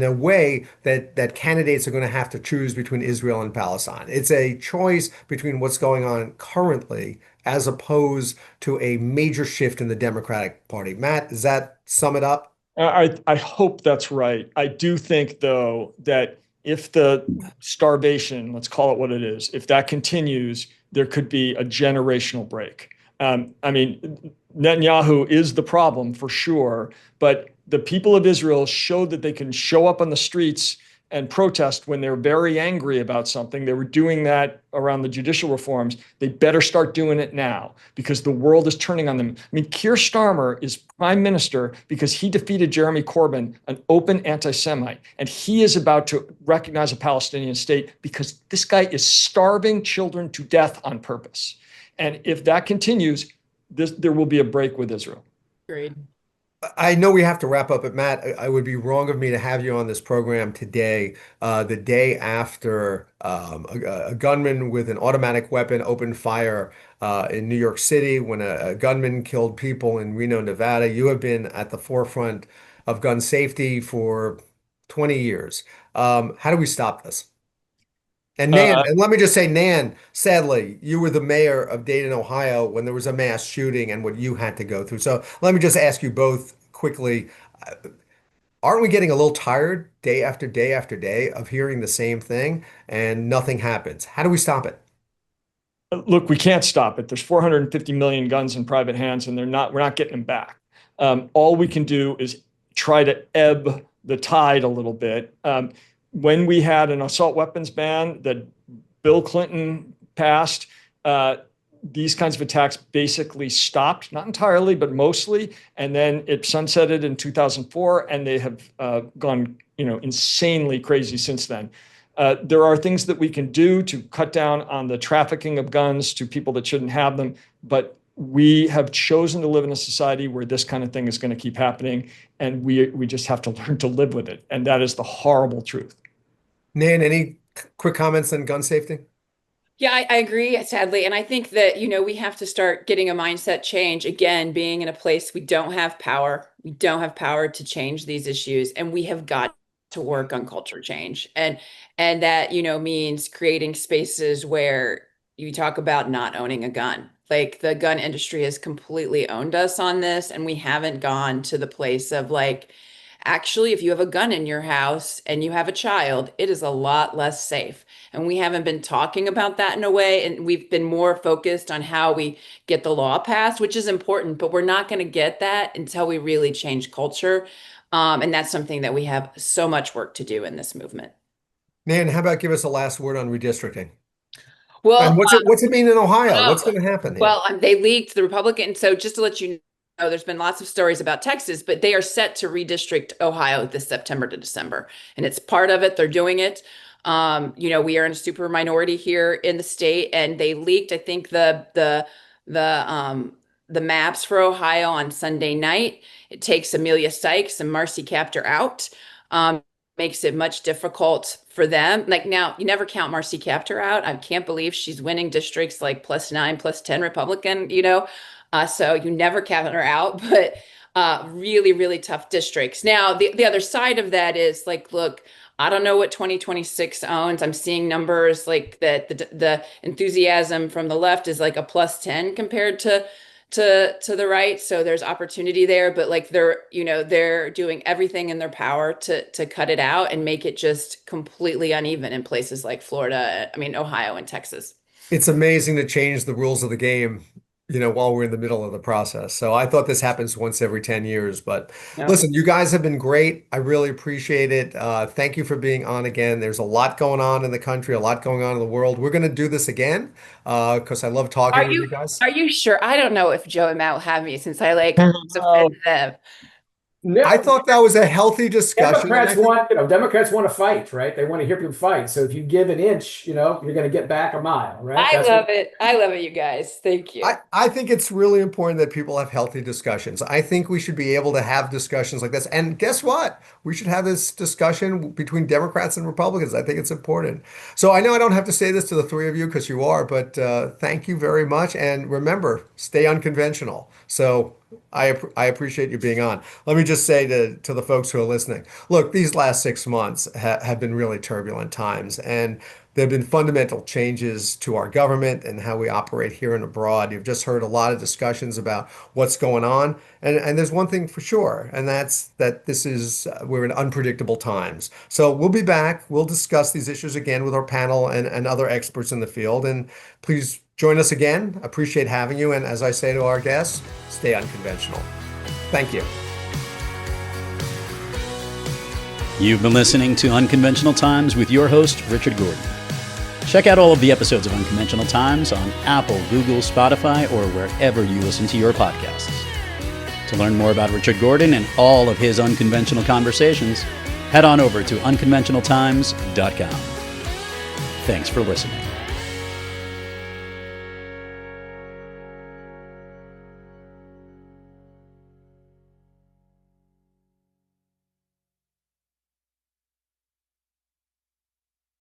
Speaker 2: a way that candidates are going to have to choose between Israel and Palestine. It's a choice between what's going on currently as opposed to a major shift in the Democratic Party. Matt, does that sum it up?
Speaker 3: I hope that's right. I do think, though, that if the starvation, let's call it what it is, if that continues, there could be a generational break. I mean, Netanyahu is the problem for sure, but the people of Israel showed that they can show up on the streets and protest when they're very angry about something. They were doing that around the judicial reforms. They better start doing it now because the world is turning on them. I mean, Keir Starmer is prime minister because he defeated Jeremy Corbyn, an open anti-Semite, and he is about to recognize a Palestinian state because this guy is starving children to death on purpose. And if that continues, there will be a break with Israel.
Speaker 4: Agreed.
Speaker 2: I know we have to wrap up, but Matt, I would be wrong of me to have you on this program today, the day after a gunman with an automatic weapon opened fire in New York City when a gunman killed people in Reno, Nevada. You have been at the forefront of gun safety for 20 years. How do we stop this? And Nan, and let me just say, Nan, sadly, you were the mayor of Dayton, Ohio, when there was a mass shooting and what you had to go through. So let me just ask you both quickly, aren't we getting a little tired day after day after day of hearing the same thing and nothing happens? How do we stop it?
Speaker 3: Look, we can't stop it. There's 450 million guns in private hands, and we're not getting them back. All we can do is try to ebb the tide a little bit. When we had an assault weapons ban that Bill Clinton passed, these kinds of attacks basically stopped, not entirely, but mostly. And then it sunsetted in 2004, and they have gone, insanely crazy since then. There are things that we can do to cut down on the trafficking of guns to people that shouldn't have them, but we have chosen to live in a society where this kind of thing is going to keep happening, and we just have to learn to live with it. And that is the horrible truth.
Speaker 2: Nan, any quick comments on gun safety?
Speaker 4: Yeah, I agree, sadly. And I think that, we have to start getting a mindset change. Again, being in a place we don't have power. We don't have power to change these issues. And we have got to work on culture change. And that, means creating spaces where you talk about not owning a gun. Like, the gun industry has completely owned us on this. And we haven't gone to the place of actually, if you have a gun in your house and you have a child, it is a lot less safe. And we haven't been talking about that in a way. And we've been more focused on how we get the law passed, which is important, but we're not going to get that until we really change culture. And that's something that we have so much work to do in this movement.
Speaker 2: Nan, how about give us a last word on redistricting?
Speaker 4: Well,
Speaker 2: and what's it mean in Ohio? What's going to happen here?
Speaker 4: Well, they leaked the Republican. So just to let you know, there's been lots of stories about Texas, but they are set to redistrict Ohio this September to December. And it's part of it. They're doing it. We are in a super minority here in the state, and they leaked, I think, the maps for Ohio on Sunday night. It takes Amelia Sykes and Marcy Kaptur out. Makes it much difficult for them. Now, you never count Marcy Kaptur out. I can't believe she's winning districts like +9, +10 Republican, so you never count her out, but really, really tough districts. Now, the other side of that is look, I don't know what 2026 owns. I'm seeing numbers like that the enthusiasm from the left is like a +10 compared to the right. So there's opportunity there, but they're doing everything in their power to cut it out and make it just completely uneven in places like Florida, Ohio and Texas.
Speaker 2: It's amazing to change the rules of the game, while we're in the middle of the process. So I thought this happens once every 10 years, but listen, you guys have been great. I really appreciate it. Thank you for being on again. There's a lot going on in the country, a lot going on in the world. We're going to do this again because I love talking with you guys.
Speaker 4: Are you sure? I don't know if Joe and Matt will have me since I offend them.
Speaker 5: No,
Speaker 2: I thought that was a healthy discussion.
Speaker 5: Democrats want to fight, right? They want to hear people fight. So if you give an inch, you're going to get back a mile, right?
Speaker 4: I love it, you guys. Thank you.
Speaker 2: I think it's really important that people have healthy discussions. I think we should be able to have discussions like this. And guess what? We should have this discussion between Democrats and Republicans. I think it's important. So I know I don't have to say this to the three of you because you are, but thank you very much. And remember, stay unconventional. So I appreciate you being on. Let me just say to the folks who are listening, look, these last 6 months have been really turbulent times, and there have been fundamental changes to our government and how we operate here and abroad. You've just heard a lot of discussions about what's going on. And there's one thing for sure, and that's that we're in unpredictable times. So we'll be back. We'll discuss these issues again with our panel and other experts in the field. And please join us again. Appreciate having you. And as I say to our guests, stay unconventional. Thank you.
Speaker 1: You've been listening to Unconventional Times with your host, Richard Gordon. Check out all of the episodes of Unconventional Times on Apple, Google, Spotify, or wherever you listen to your podcasts. To learn more about Richard Gordon and all of his unconventional conversations, head on over to unconventionaltimes.com. Thanks for listening.